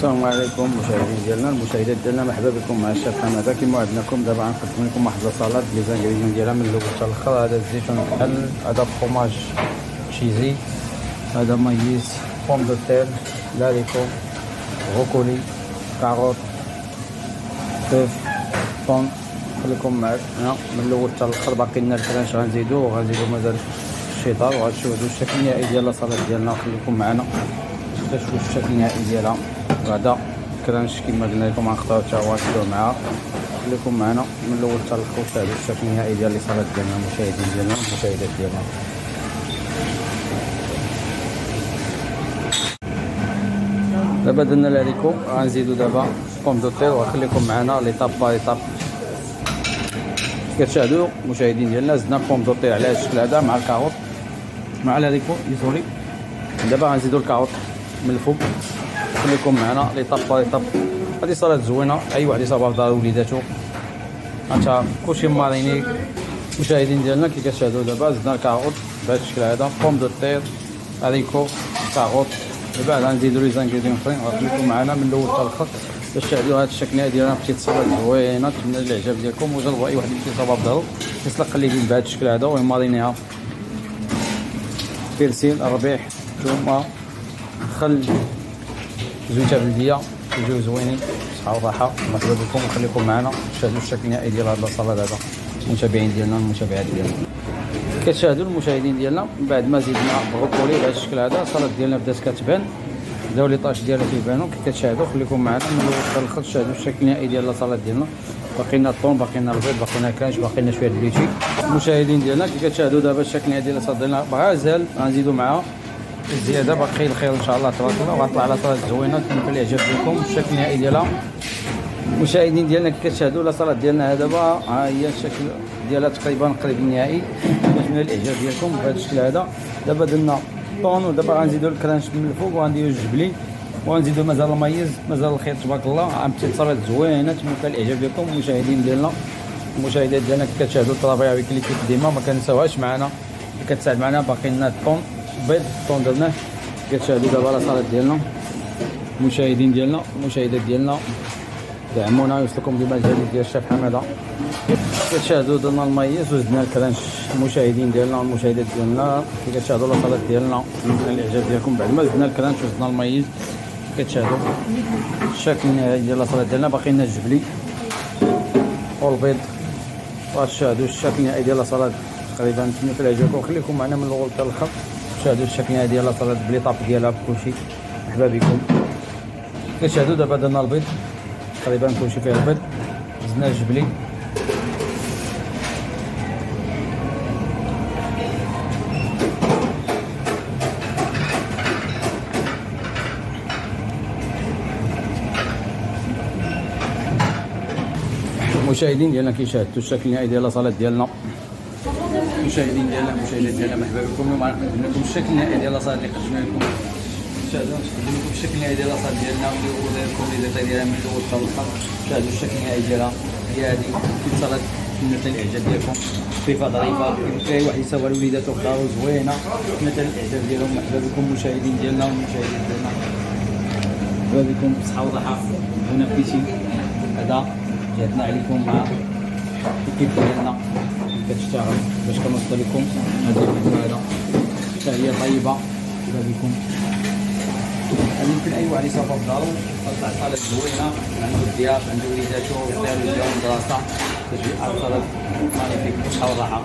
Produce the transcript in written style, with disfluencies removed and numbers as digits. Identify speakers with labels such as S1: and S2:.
S1: السلام عليكم مشاهدين ديالنا المشاهدات ديالنا، مرحبا بكم مع الشيف حماده. كما وعدناكم دابا غنقدم لكم واحد الصالاد لي زانغريديون ديالها من الاول حتى الاخر. هذا الزيتون كحل، هذا فروماج تشيزي، هذا مايز، بوم دو تير، لاريكو، بروكولي، كاروت، فيف، طون. خليكم معنا من الاول حتى الاخر. باقي لنا الكرانش غنزيدو مازال الشيطان، وغتشوفوا الشكل النهائي ديال الصالاد ديالنا. خليكم معنا تشوفوا الشكل النهائي ديالها. بعدا كرانش كما قلنا لكم غنختاروا حتى هو نشوفوا معاه. خليكم معنا من الاول حتى الاخر وشاهدوا الشكل النهائي ديال الصالاد ديالنا المشاهدين ديالنا المشاهدات ديالنا. دابا درنا لاريكو، غنزيدو دابا بوم دو تير، وخليكم معنا ليطاب با ليطاب. كتشاهدوا المشاهدين ديالنا زدنا بوم دو تير على هذا الشكل هذا مع الكاروت مع لاريكو يسوري. دابا غنزيدو الكاروت من الفوق. خليكم معنا ليطاب با ليطاب. هذه صالاد زوينه، اي واحد يصاوبها في دار وليداتو. انت كلشي ماريني المشاهدين ديالنا. كي كتشاهدوا دابا زدنا الكاروت بهذا الشكل هذا، بوم دو تير، هاريكو، كاروت. دابا غنزيدو لي زانغريديون اخرين. خليكم معنا من الاول حتى الاخر باش تشاهدوا هذا الشكل ديالنا. بتيت صالاد زوينه، نتمنى الاعجاب ديالكم. وجربوا اي واحد يصاوبها في دارو يسلق الليبين بهذا الشكل هذا ويمارينيها. بيرسيل، الربيح، ثومه، خل، زويته بلديه، يجيو زوينين. صحه وراحه، مرحبا بكم وخليكم معنا شاهدوا الشكل النهائي ديال هذا الصالاد هذا المتابعين ديالنا المتابعات ديالنا. كتشاهدوا المشاهدين ديالنا من بعد ما زدنا بروكولي بهذا الشكل هذا الصالاد ديالنا بدات كتبان، بداو لي طاش ديالها كيبانوا. كي كتشاهدوا خليكم معنا من الاول حتى الاخر تشاهدوا الشكل النهائي ديال الصالاد ديالنا. باقي لنا الطون، باقي لنا البيض، باقي لنا كرانش، باقي لنا شويه البليتشي. المشاهدين ديالنا كي كتشاهدوا دابا الشكل النهائي ديال الصالاد ديالنا غازال، غنزيدوا معاه الزياده. باقي الخير ان شاء الله تبارك الله، وغطلع على صالاد زوينه. نتمنى الاعجاب ديالكم الشكل النهائي ديالها المشاهدين ديالنا. كي كتشاهدوا لا صالاد ديالنا دابا ها هي الشكل ديالها تقريبا قريب النهائي. نتمنى الاعجاب ديالكم بهذا الشكل هذا. دابا درنا طون، ودابا غنزيدوا الكرانش من الفوق، وغنديروا الجبلي، وغنزيدوا مازال المايز، مازال الخير تبارك الله. عملتي صالاد زوينه. نتمنى الاعجاب ديالكم المشاهدين ديالنا المشاهدات ديالنا. كي كتشاهدوا الطرابيعه اللي كيف ديما ما كنساوهاش معنا، كتساعد معنا. باقي لنا الطون بيض، الطون درناه. كتشاهدوا دابا لا صالاد ديالنا المشاهدين ديالنا المشاهدات ديالنا. دعمونا يوصلكم ديما الجديد ديال الشيف حماده. كتشاهدوا درنا المايز وزدنا الكرانش المشاهدين ديالنا المشاهدات ديالنا. كي كتشاهدوا لا صالاد ديالنا نتمنى الاعجاب ديالكم بعد ما زدنا الكرانش وزدنا المايز. كتشاهدوا الشكل النهائي ديال لا صالاد ديالنا. باقي لنا الجبلي والبيض، وتشاهدوا الشكل النهائي ديال لا صالاد تقريبا. نتمنى الاعجاب وخليكم معنا من الاول حتى الاخر. شاهدوا الشكل النهائي ديال لا صالاد بلي طاب ديالها بكلشي. مرحبا بكم. كتشاهدوا دابا درنا البيض تقريبا كلشي فيه البيض، زدنا الجبلي، المشاهدين ديالنا كيشاهدوا الشكل النهائي ديال الصالاد ديالنا. المشاهدين ديالنا المشاهدات ديالنا مرحبا بكم. اليوم غنقدم لكم الشكل النهائي ديال الصالاد اللي قدمنا لكم. شاهدوا نقدم لكم الشكل النهائي ديال الصالاد ديالنا ونوري لكم لي ديتاي ديالها من الاول حتى الاخر. شاهدوا الشكل النهائي ديالها. هي هذه الصالاد. نتمنى الاعجاب ديالكم. خفيفه ظريفه، يمكن اي واحد يساويها لوليداتو في دارو زوينه. نتمنى الاعجاب ديالهم. مرحبا بكم المشاهدين ديالنا والمشاهدات ديالنا. مرحبا بكم بصحه وراحه. بون ابيتي. هذا جاتنا عليكم مع الكيف ديالنا كتشتغل باش كنوصل لكم هذه الفيديو هذا. تحيه طيبه مرحبا بكم. يمكن اي واحد يصاوبها في دارو. طلع صالاد زوينه، عنده الضياف، عنده وليداتو، يطير ديالهم دراسه، كتجي صالاد مانيفيك بصحه وراحه.